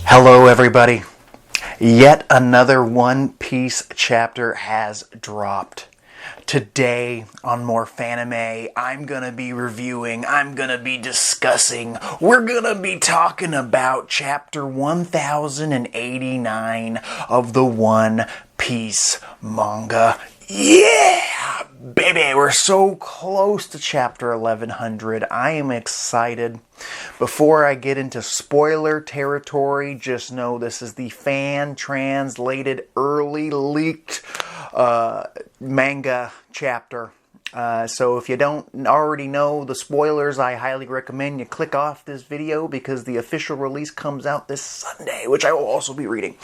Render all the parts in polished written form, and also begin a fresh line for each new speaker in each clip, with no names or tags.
Hello everybody. Yet another One Piece chapter has dropped. Today on More Fanime, I'm gonna be reviewing, I'm gonna be discussing, we're gonna be talking about chapter 1089 of the One Piece manga. Yeah! Baby, we're so close to chapter 1100. I am excited. Before I get into spoiler territory, just know this is the fan-translated, early leaked manga chapter. So if you don't already know the spoilers, I highly recommend you click off this video because the official release comes out this Sunday, which I will also be reading.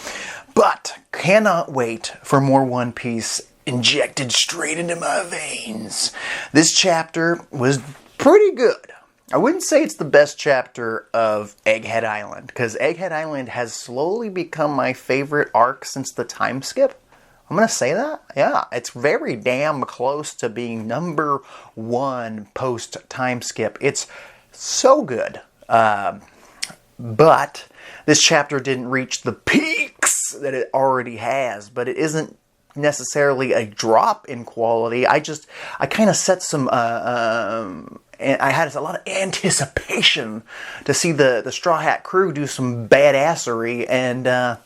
But cannot wait for more One Piece injected straight into my veins. This chapter was pretty good. I wouldn't say it's the best chapter of Egghead Island, because Egghead Island has slowly become my favorite arc since the time skip. I'm going to say that. Yeah, it's very damn close to being number one post time skip. It's so good. But this chapter didn't reach the peaks that it already has, but it isn't necessarily a drop in quality. I kind of set some and I had a lot of anticipation to see the Straw Hat crew do some badassery, and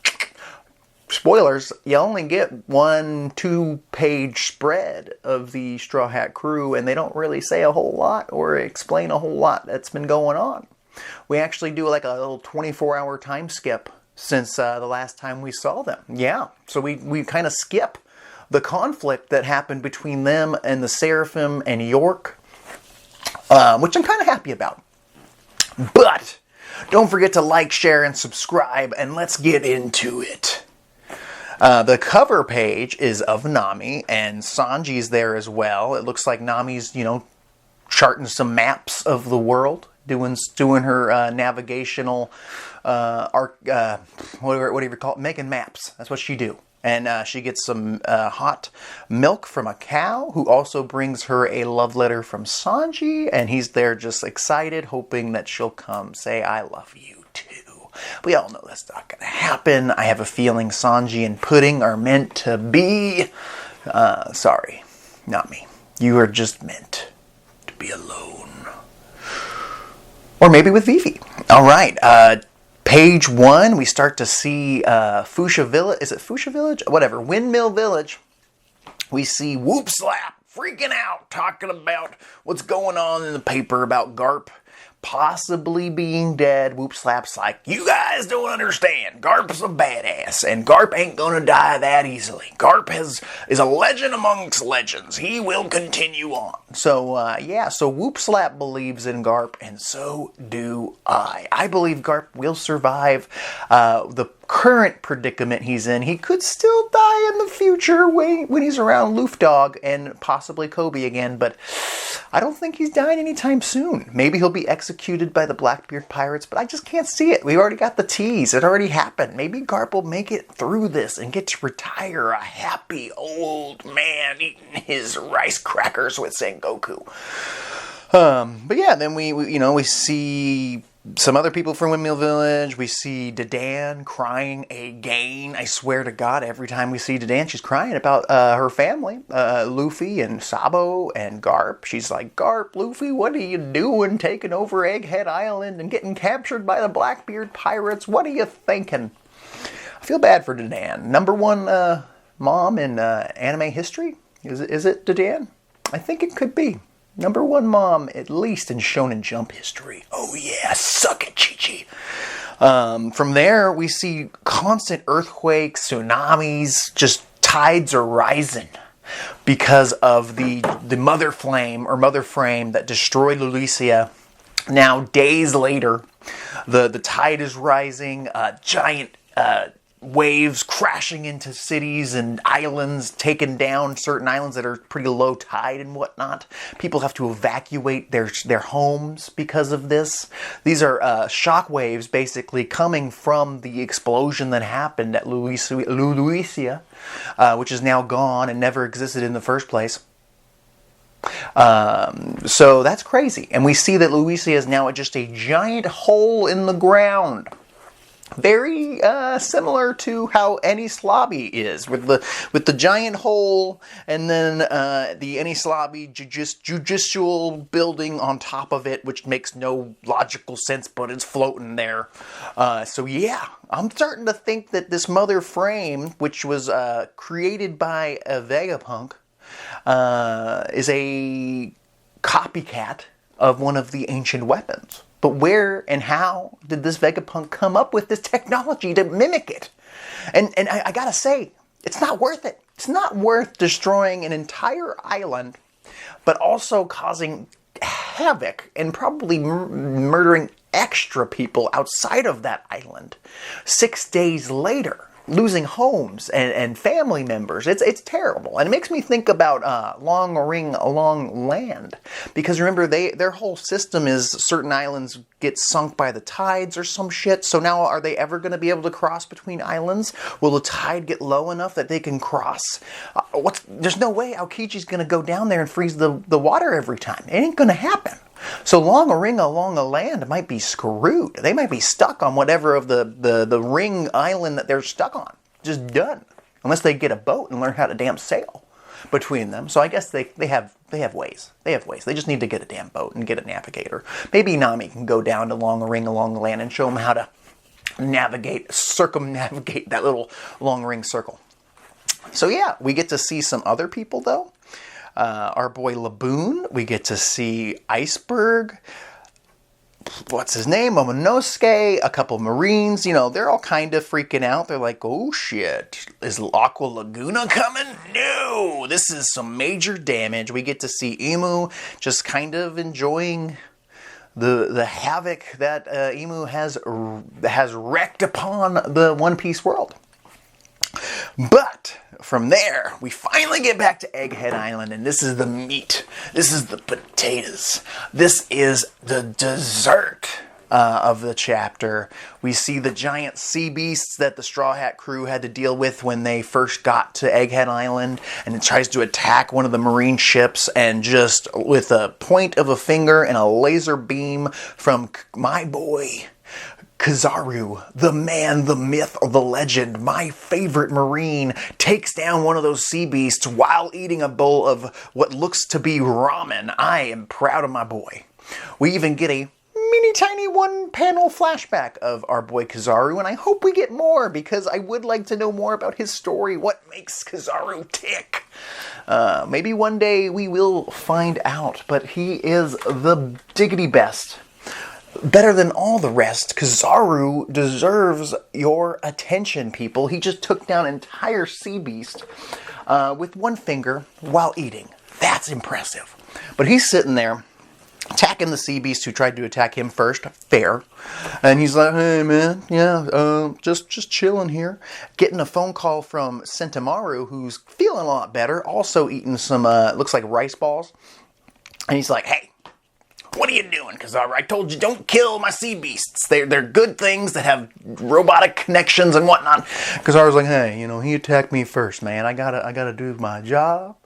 spoilers, you only get 1-2 page spread of the Straw Hat crew, and they don't really say a whole lot or explain a whole lot that's been going on. We actually do like a little 24-hour time skip since the last time we saw them. Yeah, so we kind of skip the conflict that happened between them and the Seraphim and York, which I'm kind of happy about. But don't forget to like, share, and subscribe, and let's get into it. The cover page is of Nami, and Sanji's there as well. It looks like Nami's, charting some maps of the world, doing her navigational what do you call it? Making maps. That's what she do. And she gets some hot milk from a cow, who also brings her a love letter from Sanji, and he's there just excited, hoping that she'll come say, "I love you too." We all know that's not going to happen. I have a feeling Sanji and Pudding are meant to be. Sorry, not me. You are just meant to be alone. Or maybe with Vivi. All right, page 1, we start to see Fuchsia Village. Is it Fuchsia Village? Whatever. Windmill Village. We see Whoop Slap freaking out, talking about what's going on in the paper about Garp possibly being dead. Whoop Slap's like, "You guys don't understand. Garp's a badass, and Garp ain't gonna die that easily. Garp is a legend amongst legends. He will continue on." So, so Whoop Slap believes in Garp, and so do I. I believe Garp will survive the current predicament he's in. He could still die in the future when he's around Luffdog and possibly Kobe again, but I don't think he's dying anytime soon. Maybe he'll be executed by the Blackbeard pirates, but I just can't see it. We already got the tease. It already happened. Maybe Garp will make it through this and get to retire a happy old man eating his rice crackers with Sengoku. But yeah, then we see some other people from Windmill Village. We see Dadan crying again. I swear to God, every time we see Dadan, she's crying about her family. Luffy and Sabo and Garp. She's like, "Garp, Luffy, what are you doing taking over Egghead Island and getting captured by the Blackbeard pirates? What are you thinking?" I feel bad for Dadan. Number one mom in anime history? Is it Dadan? I think it could be. Number one mom, at least in Shonen Jump history. Oh yeah, suck it, Chi-Chi. From there, we see constant earthquakes, tsunamis, just tides are rising because of the mother flame or mother frame that destroyed Lulicia. Now, days later, the tide is rising, giant waves crashing into cities and islands, taking down certain islands that are pretty low tide and whatnot. People have to evacuate their homes because of this. These are shock waves basically coming from the explosion that happened at Lulicia, which is now gone and never existed in the first place. So that's crazy. And we see that Luisia is now just a giant hole in the ground. Very similar to how Enies Lobby is, with the giant hole, and then the Enies Lobby judicial building on top of it, which makes no logical sense, but it's floating there. So yeah, I'm starting to think that this mother frame, which was created by a Vegapunk, is a copycat of one of the ancient weapons. But where and how did this Vegapunk come up with this technology to mimic it? And I gotta say, it's not worth it. It's not worth destroying an entire island, but also causing havoc and probably murdering extra people outside of that island 6 days later. Losing homes and family members. It's terrible. And it makes me think about Long Ring Along Land. Because remember, their whole system is certain islands get sunk by the tides or some shit. So now are they ever going to be able to cross between islands? Will the tide get low enough that they can cross? There's no way Aokichi's going to go down there and freeze the water every time. It ain't going to happen. So Long Ring Along a Land might be screwed. They might be stuck on whatever of the ring island that they're stuck on. Just done. Unless they get a boat and learn how to damn sail between them. So I guess they have ways. They have ways. They just need to get a damn boat and get a navigator. Maybe Nami can go down to Long Ring Along the Land and show them how to circumnavigate that little long ring circle. So yeah, we get to see some other people though. Our boy Laboon, we get to see Iceberg, what's his name, Momonosuke, a couple Marines, they're all kind of freaking out. They're like, oh shit, is Aqua Laguna coming? No, this is some major damage. We get to see Imu just kind of enjoying the havoc that Imu has wreaked upon the One Piece world. But from there, we finally get back to Egghead Island, and this is the meat. This is the potatoes. This is the dessert of the chapter. We see the giant sea beasts that the Straw Hat crew had to deal with when they first got to Egghead Island, and it tries to attack one of the marine ships, and just with a point of a finger and a laser beam from my boy Kizaru, the man, the myth, the legend, my favorite marine, takes down one of those sea beasts while eating a bowl of what looks to be ramen. I am proud of my boy. We even get a mini tiny one-panel flashback of our boy Kizaru, and I hope we get more, because I would like to know more about his story. What makes Kizaru tick? Maybe one day we will find out, but he is the diggity best. Better than all the rest. Kizaru deserves your attention, people. He just took down an entire sea beast with one finger while eating. That's impressive. But he's sitting there attacking the sea beast who tried to attack him first. Fair. And he's like, hey man, just chilling here. Getting a phone call from Sentomaru, who's feeling a lot better. Also eating some, looks like rice balls. And he's like, hey, what are you doing, Kizaru? I told you, don't kill my sea beasts. They're good things that have robotic connections and whatnot. Kizaru's like, hey, he attacked me first, man. I gotta do my job.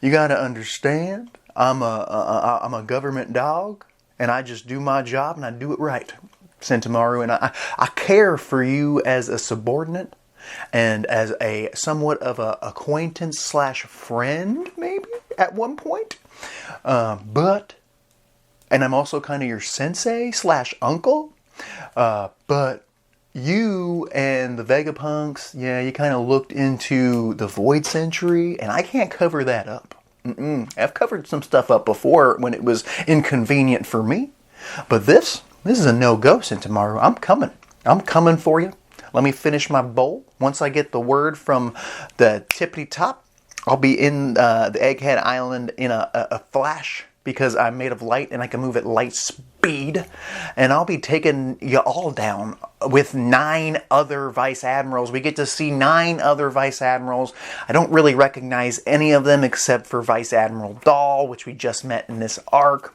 You gotta understand. I'm a government dog, and I just do my job, and I do it right, Sentomaru. And I care for you as a subordinate and as a somewhat of a acquaintance / friend, maybe at one point. And I'm also kind of your sensei / uncle. But you and the Vegapunks, you kind of looked into the Void Century, and I can't cover that up. I've covered some stuff up before when it was inconvenient for me. But this is a no-go, Sentomaru. I'm coming. I'm coming for you. Let me finish my bowl. Once I get the word from the tippity top, I'll be in the Egghead Island in a flash, because I'm made of light and I can move at light speed. And I'll be taking you all down with 9 other Vice Admirals. We get to see 9 other Vice Admirals. I don't really recognize any of them except for Vice Admiral Dahl, which we just met in this arc.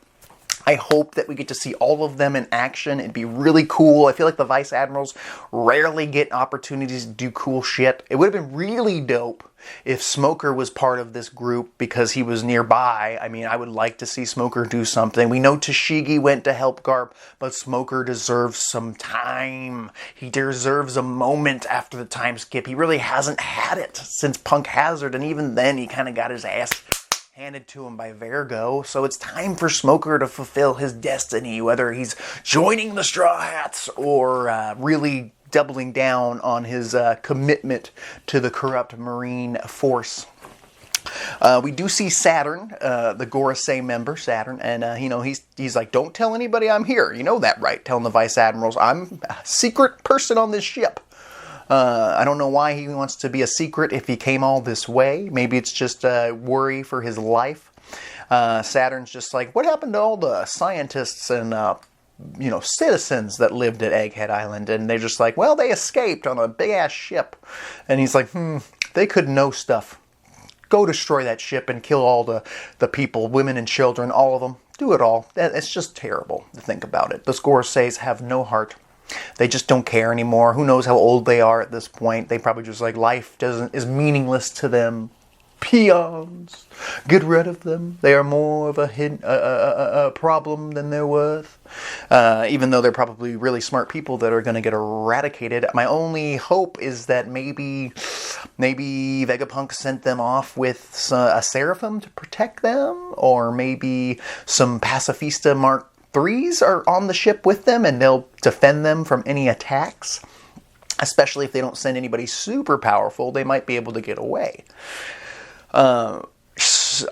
I hope that we get to see all of them in action. It'd be really cool. I feel like the Vice Admirals rarely get opportunities to do cool shit. It would have been really dope if Smoker was part of this group because he was nearby. I mean, I would like to see Smoker do something. We know Tashigi went to help Garp, but Smoker deserves some time. He deserves a moment after the time skip. He really hasn't had it since Punk Hazard, and even then he kind of got his ass handed to him by Vergo. So it's time for Smoker to fulfill his destiny, whether he's joining the Straw Hats or really doubling down on his commitment to the corrupt Marine force. We do see Saturn, the Gorosei member, Saturn, and he's like, don't tell anybody I'm here. You know that, right? Telling the Vice Admirals, I'm a secret person on this ship. I don't know why he wants to be a secret if he came all this way. Maybe it's just a worry for his life. Saturn's just like, what happened to all the scientists and citizens that lived at Egghead Island? And they're just like, well, they escaped on a big-ass ship. And he's like, they could know stuff. Go destroy that ship and kill all the people, women and children, all of them. Do it all. It's just terrible to think about it. The Scorseis have no heart. They just don't care anymore. Who knows how old they are at this point? They probably just like, life is meaningless to them. Peons. Get rid of them. They are more of a problem than they're worth. Even though they're probably really smart people that are going to get eradicated. My only hope is that maybe Vegapunk sent them off with a Seraphim to protect them, or maybe some Pacifista Mark IIIs are on the ship with them and they'll defend them from any attacks. Especially if they don't send anybody super powerful, they might be able to get away.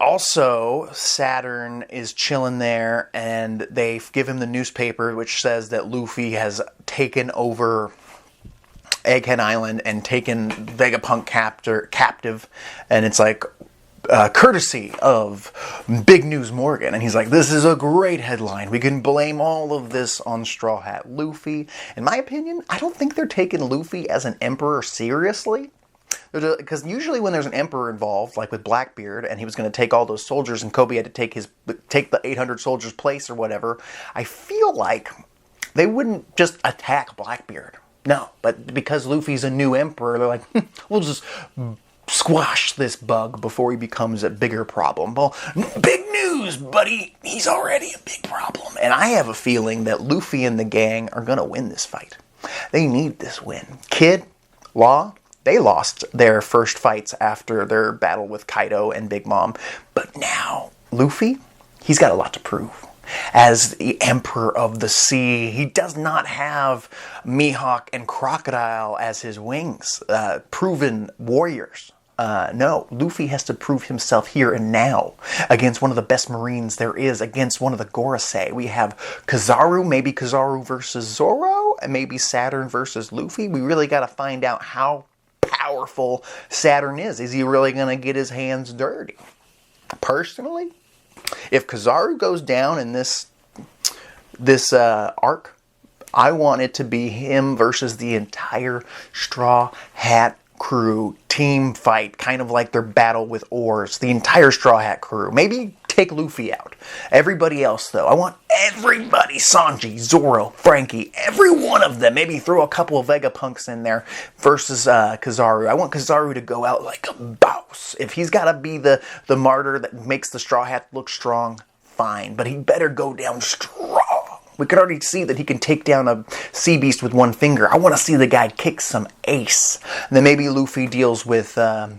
Also, Saturn is chilling there, and they give him the newspaper, which says that Luffy has taken over Egghead Island and taken Vegapunk captive, and it's like, courtesy of Big News Morgan. And he's like, this is a great headline. We can blame all of this on Straw Hat Luffy. In my opinion, I don't think they're taking Luffy as an emperor seriously. Because usually when there's an emperor involved, like with Blackbeard, and he was going to take all those soldiers, and Kobe had to take the 800 soldiers' place or whatever, I feel like they wouldn't just attack Blackbeard. No, but because Luffy's a new emperor, they're like, we'll just squash this bug before he becomes a bigger problem. Well, big news, buddy. He's already a big problem. And I have a feeling that Luffy and the gang are going to win this fight. They need this win. Kid, Law, they lost their first fights after their battle with Kaido and Big Mom. But now, Luffy, he's got a lot to prove. As the Emperor of the Sea, he does not have Mihawk and Crocodile as his wings, proven warriors. No, Luffy has to prove himself here and now against one of the best Marines there is, against one of the Gorosei. We have Kizaru, maybe Kizaru versus Zoro, and maybe Saturn versus Luffy. We really got to find out how powerful Saturn is. Is he really going to get his hands dirty? Personally, if Kizaru goes down in this arc, I want it to be him versus the entire Straw Hat crew team fight, kind of like their battle with Oars. The entire Straw Hat crew. Maybe take Luffy out. Everybody else, though. I want everybody. Sanji, Zoro, Frankie, every one of them. Maybe throw a couple of Vegapunks in there versus Kizaru. I want Kizaru to go out like a boss. If he's got to be the martyr that makes the Straw Hat look strong, fine. But he better go down strong. We could already see that he can take down a sea beast with one finger. I want to see the guy kick some ace. And then maybe Luffy deals with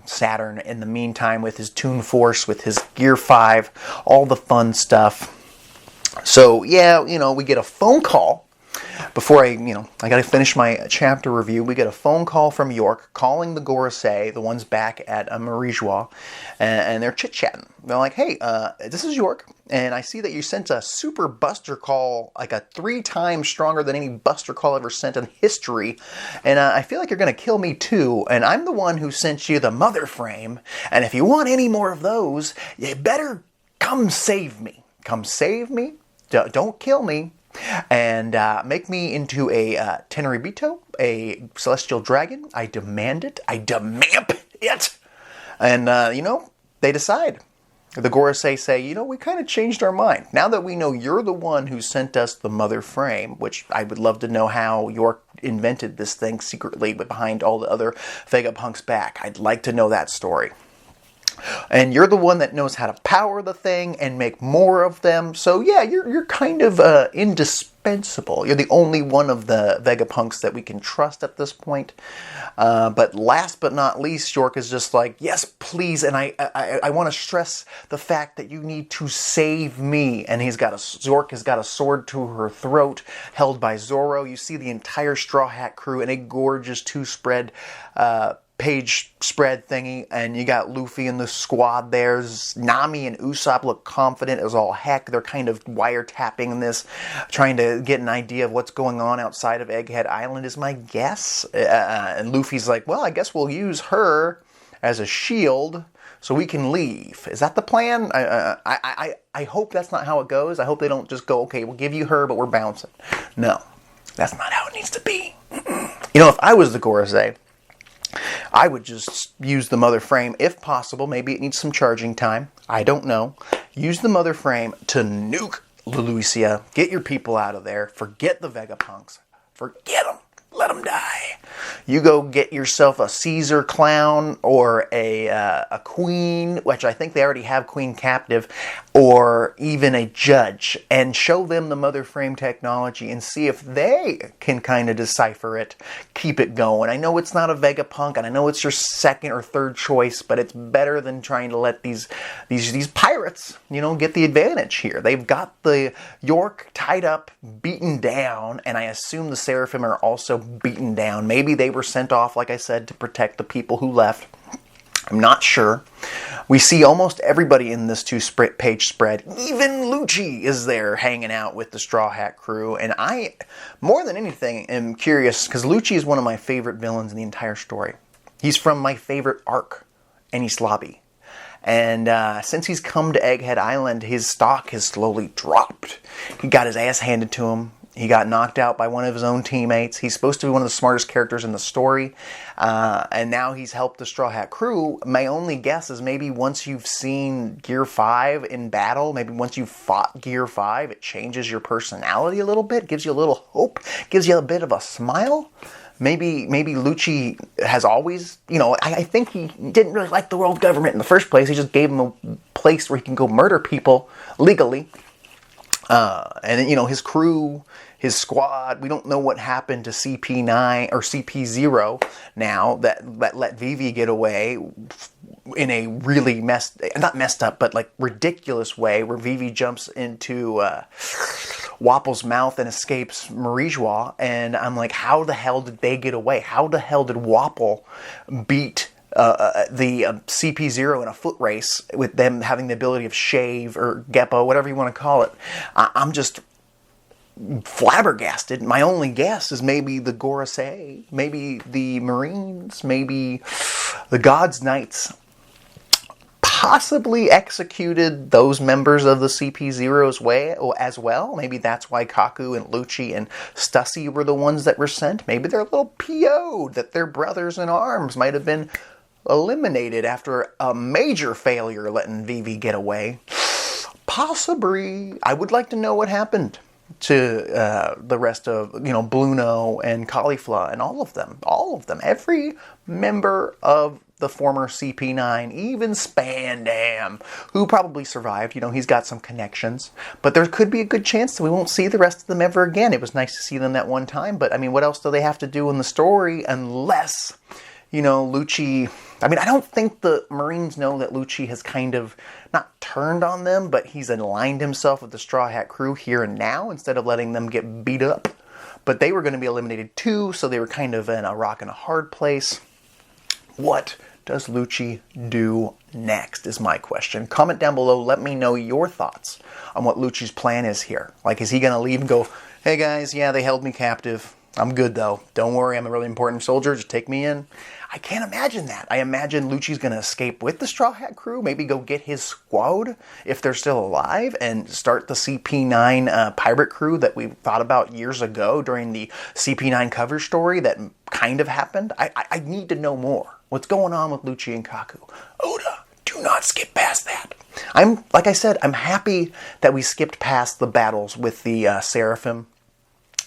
Saturn in the meantime with his Toon Force, with his Gear 5, all the fun stuff. So, yeah, we get a phone call. Before I got to finish my chapter review, we get a phone call from York calling the Gorosei, the ones back at Marijois, and they're chit-chatting. They're like, hey, this is York, and I see that you sent a super buster call, like a 3 times stronger than any buster call ever sent in history, and I feel like you're going to kill me too, and I'm the one who sent you the mother frame, and if you want any more of those, you better come save me. Come save me, don't kill me. And make me into a Teneribito, a celestial dragon. I demand it. I demand it. And, they decide. The Gorosei say, you know, we kind of changed our mind. Now that we know you're the one who sent us the mother frame, which I would love to know how York invented this thing secretly, but behind all the other Vegapunk's back. I'd like to know that story. And you're the one that knows how to power the thing and make more of them. So yeah, you're kind of indispensable. You're the only one of the Vegapunks that we can trust at this point. But last but not least, York is just like, yes, please. And I want to stress the fact that you need to save me. And York has got a sword to her throat held by Zoro. You see the entire Straw Hat crew in a gorgeous two-spread page spread thingy, and you got Luffy and the squad there. Nami and Usopp look confident as all heck. They're kind of wiretapping this, trying to get an idea of what's going on outside of Egghead Island is my guess. And Luffy's like, well, I guess we'll use her as a shield so we can leave. Is that the plan? I hope that's not how it goes. I hope they don't just go, okay, we'll give you her, but we're bouncing. No, that's not how it needs to be. You know, if I was the Gorosei, I would just use the mother frame if possible. Maybe it needs some charging time. I don't know. Use the mother frame to nuke Lucia. Get your people out of there. Forget the Vegapunks. Forget them. Let them die. You go get yourself a Caesar clown or a queen, which I think they already have queen captive, or even a judge, and show them the mother frame technology and see if they can kind of decipher it. Keep it going. I know it's not a Vegapunk, and I know it's your second or third choice, but it's better than trying to let these pirates, you know, get the advantage here. They've got the York tied up, beaten down, and I assume the Seraphim are also beaten down. Maybe they were sent off, like I said, to protect the people who left. I'm not sure. We see almost everybody in this two-page spread. Even Lucci is there hanging out with the Straw Hat crew. And I, more than anything, am curious, because Lucci is one of my favorite villains in the entire story. He's from my favorite arc, Enies Lobby. And since he's come to Egghead Island, his stock has slowly dropped. He got his ass handed to him. He got knocked out by one of his own teammates. He's supposed to be one of the smartest characters in the story. And now he's helped the Straw Hat crew. My only guess is maybe once you've seen Gear 5 in battle, maybe once you've fought Gear 5, it changes your personality a little bit, gives you a little hope, gives you a bit of a smile. Maybe Lucci has always, you know, I think he didn't really like the world government in the first place. He just gave him a place where he can go murder people legally. And, you know, his crew, his squad, we don't know what happened to CP9 or CP0 now that let Vivi get away in a really not messed up, but like ridiculous way where Vivi jumps into Wapple's mouth and escapes Marijois. And I'm like, how the hell did they get away? How the hell did Wapple beat the CP0 in a foot race with them having the ability of shave or Geppo, whatever you want to call it? I'm just flabbergasted. My only guess is maybe the Gorosei, maybe the Marines, maybe the God's Knights possibly executed those members of the CP0's way as well. Maybe that's why Kaku and Lucci and Stussy were the ones that were sent. Maybe they're a little PO'd that their brothers in arms might have been eliminated after a major failure letting Vivi get away. Possibly. I would like to know what happened to the rest of, you know, Bluno and Caulifla and all of them. Every member of the former CP9, even Spandam, who probably survived. You know, he's got some connections. But there could be a good chance that we won't see the rest of them ever again. It was nice to see them that one time, but I mean, what else do they have to do in the story unless, you know, Lucci... I mean, I don't think the Marines know that Lucci has kind of not turned on them, but he's aligned himself with the Straw Hat crew here and now instead of letting them get beat up. But they were going to be eliminated too, so they were kind of in a rock and a hard place. What does Lucci do next is my question. Comment down below. Let me know your thoughts on what Lucci's plan is here. Like, is he going to leave and go, hey guys, yeah, they held me captive. I'm good though. Don't worry, I'm a really important soldier. Just take me in. I can't imagine that. I imagine Lucci's going to escape with the Straw Hat crew, maybe go get his squad if they're still alive, and start the CP9 pirate crew that we thought about years ago during the CP9 cover story that kind of happened. I need to know more. What's going on with Lucci and Kaku? Oda, do not skip past that. Like I said, I'm happy that we skipped past the battles with the Seraphim.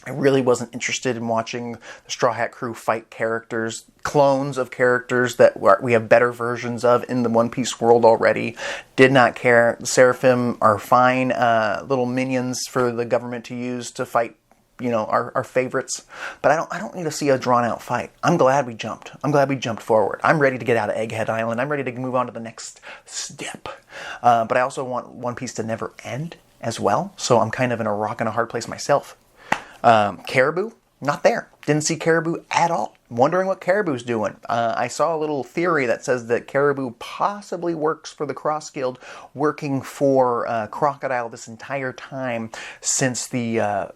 I really wasn't interested in watching the Straw Hat Crew fight characters, clones of characters that we have better versions of in the One Piece world already. Did not care. The Seraphim are fine little minions for the government to use to fight, our favorites. But I don't need to see a drawn out fight. I'm glad we jumped. I'm glad we jumped forward. I'm ready to get out of Egghead Island. I'm ready to move on to the next step. But I also want One Piece to never end as well. So I'm kind of in a rock and a hard place myself. Caribou, not there. Didn't see Caribou at all. Wondering what Caribou's doing. I saw a little theory that says that Caribou possibly works for the Cross Guild, working for Crocodile this entire time since the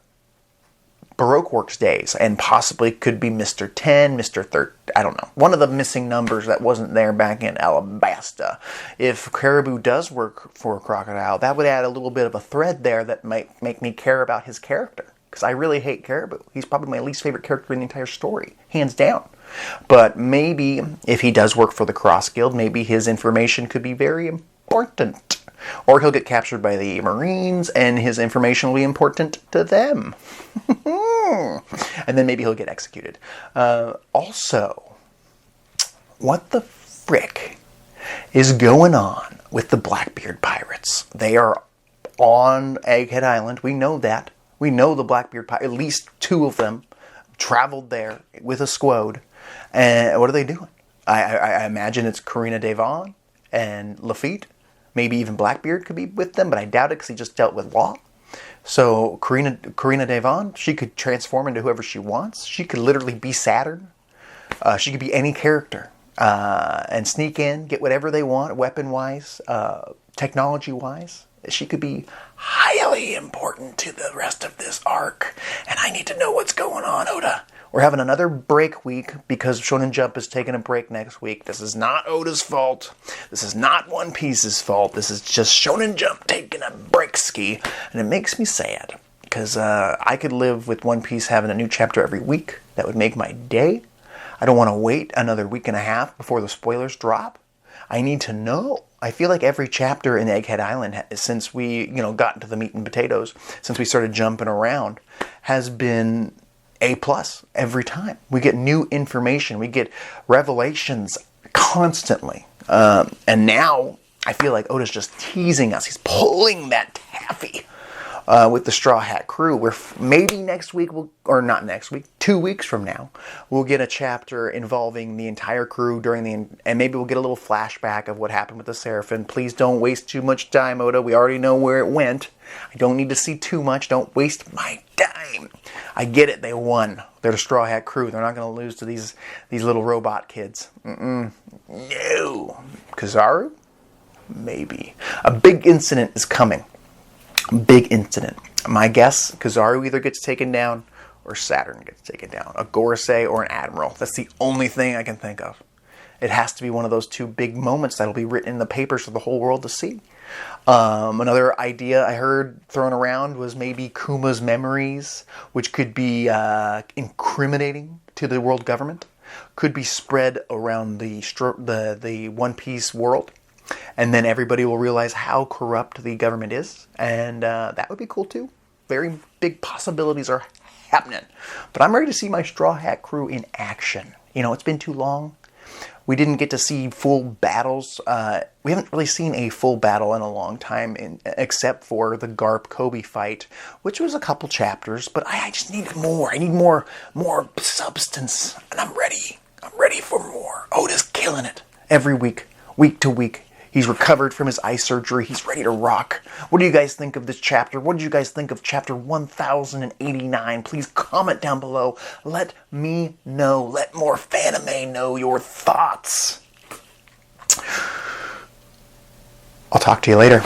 Baroque Works days, and possibly could be Mr. 10, Mr. 13, I don't know. One of the missing numbers that wasn't there back in Alabasta. If Caribou does work for Crocodile, that would add a little bit of a thread there that might make me care about his character. Because I really hate Caribou. He's probably my least favorite character in the entire story, hands down. But maybe if he does work for the Cross Guild, maybe his information could be very important. Or he'll get captured by the Marines, and his information will be important to them. And then maybe he'll get executed. Also, what the frick is going on with the Blackbeard Pirates? They are on Egghead Island. We know that. We know the Blackbeard Pirates, at least 2 of them, traveled there with a squad. And what are they doing? I imagine it's Karina Devon and Lafitte. Maybe even Blackbeard could be with them, but I doubt it because he just dealt with Law. So Karina Devon, she could transform into whoever she wants. She could literally be Saturn. She could be any character and sneak in, get whatever they want, weapon-wise, technology-wise. She could be highly important to the rest of this arc. And I need to know what's going on, Oda. We're having another break week because Shonen Jump is taking a break next week. This is not Oda's fault. This is not One Piece's fault. This is just Shonen Jump taking a break ski. And it makes me sad. Because I could live with One Piece having a new chapter every week. That would make my day. I don't want to wait another week and a half before the spoilers drop. I need to know. I feel like every chapter in Egghead Island, since we, got into the meat and potatoes, since we started jumping around, has been A+ every time. We get new information. We get revelations constantly. And now I feel like Oda's just teasing us. He's pulling that taffy with the Straw Hat Crew. Where maybe next week, or not next week, 2 weeks from now, we'll get a chapter involving the entire crew and maybe we'll get a little flashback of what happened with the Seraphim. Please don't waste too much time, Oda. We already know where it went. I don't need to see too much. Don't waste my time. I get it. They won. They're the Straw Hat Crew. They're not going to lose to these little robot kids. No. Kizaru? Maybe. A big incident is coming. Big incident. My guess, Kizaru either gets taken down or Saturn gets taken down. A Gorosei or an Admiral. That's the only thing I can think of. It has to be one of those 2 big moments that'll be written in the papers for the whole world to see. Another idea I heard thrown around was maybe Kuma's memories, which could be incriminating to the world government, could be spread around the One Piece world. And then everybody will realize how corrupt the government is. And that would be cool too. Very big possibilities are happening. But I'm ready to see my Straw Hat Crew in action. It's been too long. We didn't get to see full battles. We haven't really seen a full battle in a long time, except for the Garp Kobe fight, which was a couple chapters. But I just need more. I need more substance. And I'm ready. I'm ready for more. Oda's killing it. Every week to week. He's recovered from his eye surgery. He's ready to rock. What do you guys think of this chapter? What did you guys think of chapter 1089? Please comment down below. Let me know. Let more Fanime know your thoughts. I'll talk to you later.